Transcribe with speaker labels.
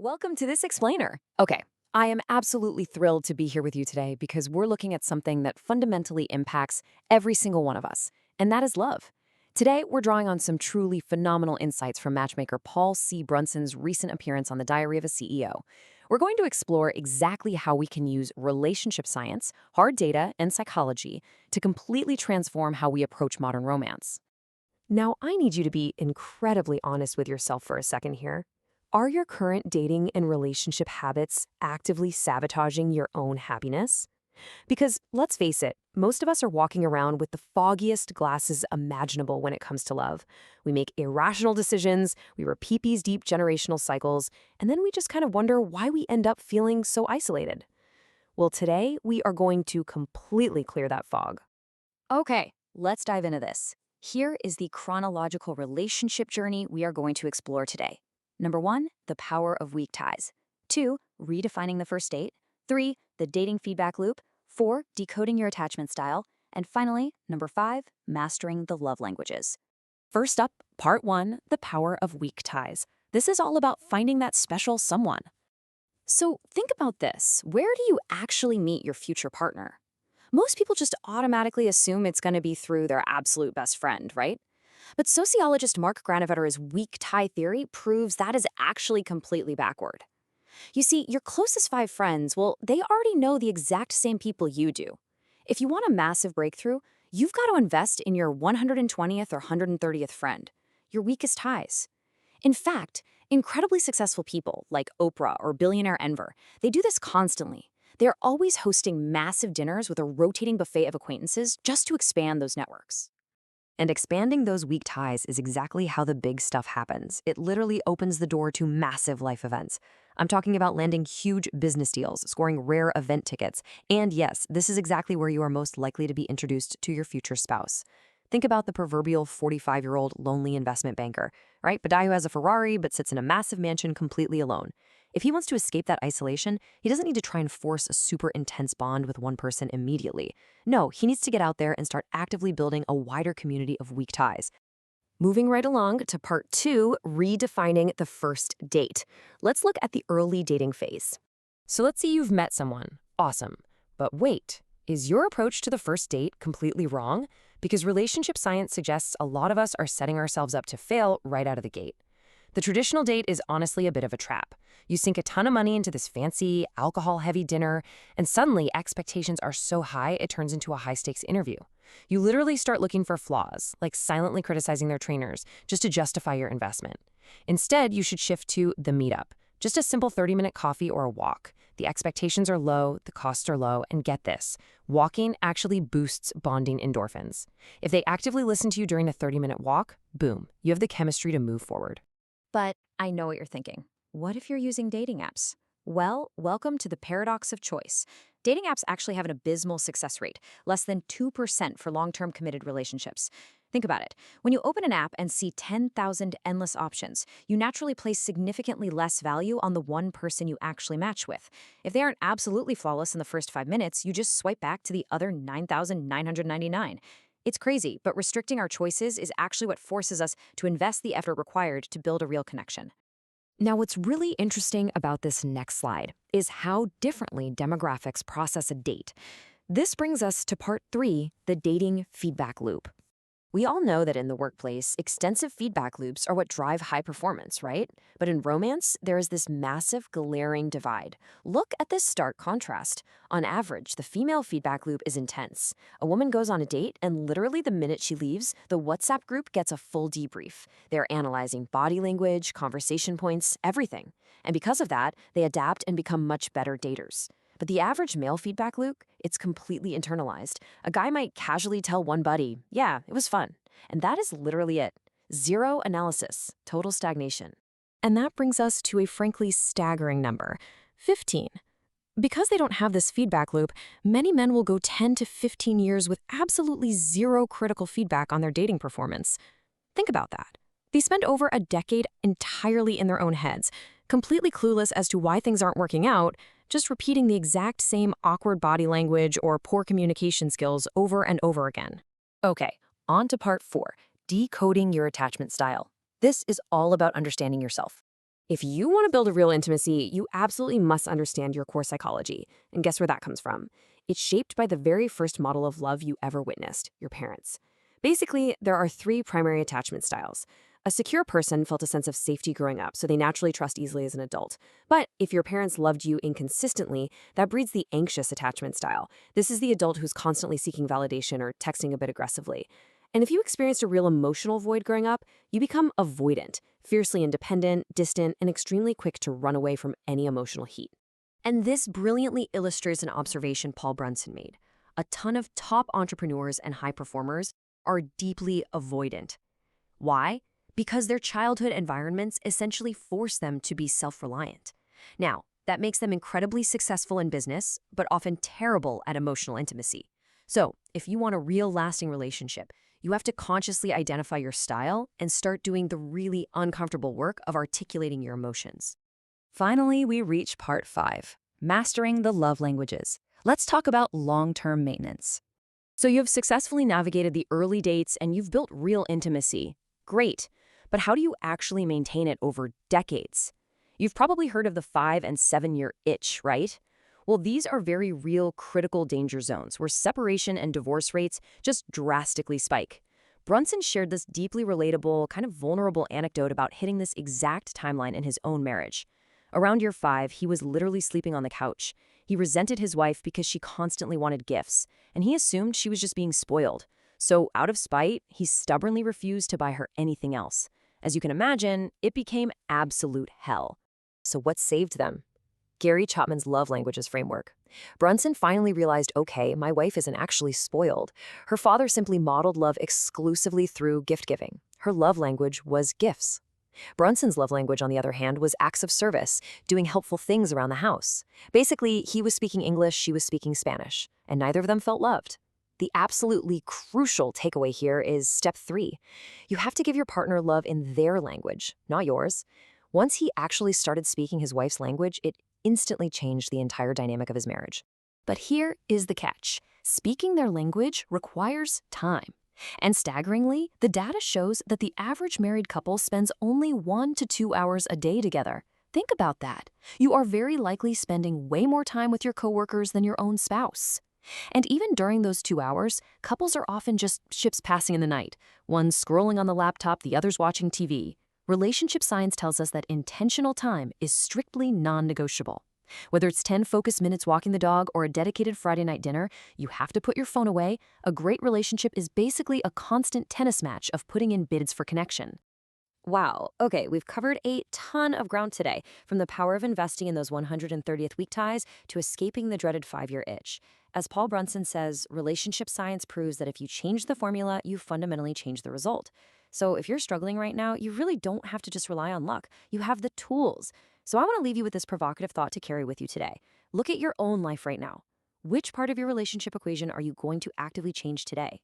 Speaker 1: Welcome to this explainer. Okay, I am absolutely thrilled to be here with you today because we're looking at something that fundamentally impacts every single one of us, and that is love. Today, we're drawing on some truly phenomenal insights from matchmaker Paul C. Brunson's recent appearance on the Diary of a CEO. We're going to explore exactly how we can use relationship science, hard data, and psychology to completely transform how we approach modern romance.
Speaker 2: Now, I need you to be incredibly honest with yourself for a second here. Are your current dating and relationship habits actively sabotaging your own happiness? Because let's face it, most of us are walking around with the foggiest glasses imaginable when it comes to love. We make irrational decisions, we repeat these deep generational cycles, and then we just kind of wonder why we end up feeling so isolated. Well, today we are going to completely clear that fog.
Speaker 1: Okay, let's dive into this. Here is the chronological relationship journey we are going to explore today. Number 1, the power of weak ties. 2, redefining the first date. 3, the dating feedback loop. 4, decoding your attachment style. And finally, number 5, mastering the love languages. First up, part 1, the power of weak ties. This is all about finding that special someone. So think about this. Where do you actually meet your future partner? Most people just automatically assume it's going to be through their absolute best friend, right? But sociologist Mark Granovetter's weak tie theory proves that is actually completely backward. You see, your closest 5 friends, well, they already know the exact same people you do. If you want a massive breakthrough, you've got to invest in your 120th or 130th friend, your weakest ties. In fact, incredibly successful people like Oprah or billionaire Enver, they do this constantly. They're always hosting massive dinners with a rotating buffet of acquaintances just to expand those networks.
Speaker 2: And expanding those weak ties is exactly how the big stuff happens. It literally opens the door to massive life events. I'm talking about landing huge business deals, scoring rare event tickets, and yes, this is exactly where you are most likely to be introduced to your future spouse. Think about the proverbial 45-year-old lonely investment banker, right? The guy who has a Ferrari but sits in a massive mansion completely alone. If he wants to escape that isolation, he doesn't need to try and force a super intense bond with one person immediately. No, he needs to get out there and start actively building a wider community of weak ties. Moving right along to part 2, redefining the first date. Let's look at the early dating phase. So let's say you've met someone. Awesome. But wait, is your approach to the first date completely wrong? Because relationship science suggests a lot of us are setting ourselves up to fail right out of the gate. The traditional date is honestly a bit of a trap. You sink a ton of money into this fancy, alcohol-heavy dinner, and suddenly expectations are so high it turns into a high-stakes interview. You literally start looking for flaws, like silently criticizing their trainers, just to justify your investment. Instead, you should shift to the meetup. Just a simple 30-minute coffee or a walk. The expectations are low, the costs are low, and get this, walking actually boosts bonding endorphins. If they actively listen to you during the 30-minute walk, boom, you have the chemistry to move forward.
Speaker 1: But I know what you're thinking. What if you're using dating apps? Well, welcome to the paradox of choice. Dating apps actually have an abysmal success rate, less than 2% for long-term committed relationships. Think about it. When you open an app and see 10,000 endless options, you naturally place significantly less value on the one person you actually match with. If they aren't absolutely flawless in the first 5 minutes, you just swipe back to the other 9,999. It's crazy, but restricting our choices is actually what forces us to invest the effort required to build a real connection.
Speaker 2: Now, what's really interesting about this next slide is how differently demographics process a date. This brings us to part 3, the dating feedback loop. We all know that in the workplace, extensive feedback loops are what drive high performance, right? But in romance, there is this massive, glaring divide. Look at this stark contrast. On average, the female feedback loop is intense. A woman goes on a date, and literally the minute she leaves, the WhatsApp group gets a full debrief. They're analyzing body language, conversation points, everything. And because of that, they adapt and become much better daters. But the average male feedback loop, it's completely internalized. A guy might casually tell one buddy, yeah, it was fun. And that is literally it. Zero analysis, total stagnation. And that brings us to a frankly staggering number, 15. Because they don't have this feedback loop, many men will go 10 to 15 years with absolutely zero critical feedback on their dating performance. Think about that. They spend over a decade entirely in their own heads, completely clueless as to why things aren't working out, just repeating the exact same awkward body language or poor communication skills over and over again. Okay, on to part 4, decoding your attachment style. This is all about understanding yourself. If you want to build a real intimacy, you absolutely must understand your core psychology. And guess where that comes from? It's shaped by the very first model of love you ever witnessed, your parents. Basically, there are three primary attachment styles. A secure person felt a sense of safety growing up, so they naturally trust easily as an adult. But if your parents loved you inconsistently, that breeds the anxious attachment style. This is the adult who's constantly seeking validation or texting a bit aggressively. And if you experienced a real emotional void growing up, you become avoidant, fiercely independent, distant, and extremely quick to run away from any emotional heat. And this brilliantly illustrates an observation Paul Brunson made. A ton of top entrepreneurs and high performers are deeply avoidant. Why? Because their childhood environments essentially force them to be self-reliant. Now, that makes them incredibly successful in business, but often terrible at emotional intimacy. So, if you want a real lasting relationship, you have to consciously identify your style and start doing the really uncomfortable work of articulating your emotions.
Speaker 1: Finally, we reach part 5, mastering the love languages. Let's talk about long-term maintenance. So you've successfully navigated the early dates and you've built real intimacy. Great. But how do you actually maintain it over decades? You've probably heard of the 5 and 7-year itch, right? Well, these are very real critical danger zones where separation and divorce rates just drastically spike. Brunson shared this deeply relatable, kind of vulnerable anecdote about hitting this exact timeline in his own marriage. Around year 5, he was literally sleeping on the couch. He resented his wife because she constantly wanted gifts, and he assumed she was just being spoiled. So, out of spite, he stubbornly refused to buy her anything else. As you can imagine, it became absolute hell. So what saved them? Gary Chapman's love languages framework. Brunson finally realized, okay, my wife isn't actually spoiled. Her father simply modeled love exclusively through gift giving. Her love language was gifts. Brunson's love language, on the other hand, was acts of service, doing helpful things around the house. Basically, he was speaking English, she was speaking Spanish, and neither of them felt loved. The absolutely crucial takeaway here is step 3. You have to give your partner love in their language, not yours. Once he actually started speaking his wife's language, it instantly changed the entire dynamic of his marriage. But here is the catch. Speaking their language requires time. And staggeringly, the data shows that the average married couple spends only 1 to 2 hours a day together. Think about that. You are very likely spending way more time with your coworkers than your own spouse. And even during those 2 hours, couples are often just ships passing in the night. One scrolling on the laptop, the other's watching TV. Relationship science tells us that intentional time is strictly non-negotiable. Whether it's 10 focused minutes walking the dog or a dedicated Friday night dinner, you have to put your phone away. A great relationship is basically a constant tennis match of putting in bids for connection. Wow. Okay, we've covered a ton of ground today, from the power of investing in those 130th week ties to escaping the dreaded 5-year itch. As Paul Brunson says, relationship science proves that if you change the formula, you fundamentally change the result. So if you're struggling right now, you really don't have to just rely on luck. You have the tools. So I want to leave you with this provocative thought to carry with you today. Look at your own life right now. Which part of your relationship equation are you going to actively change today?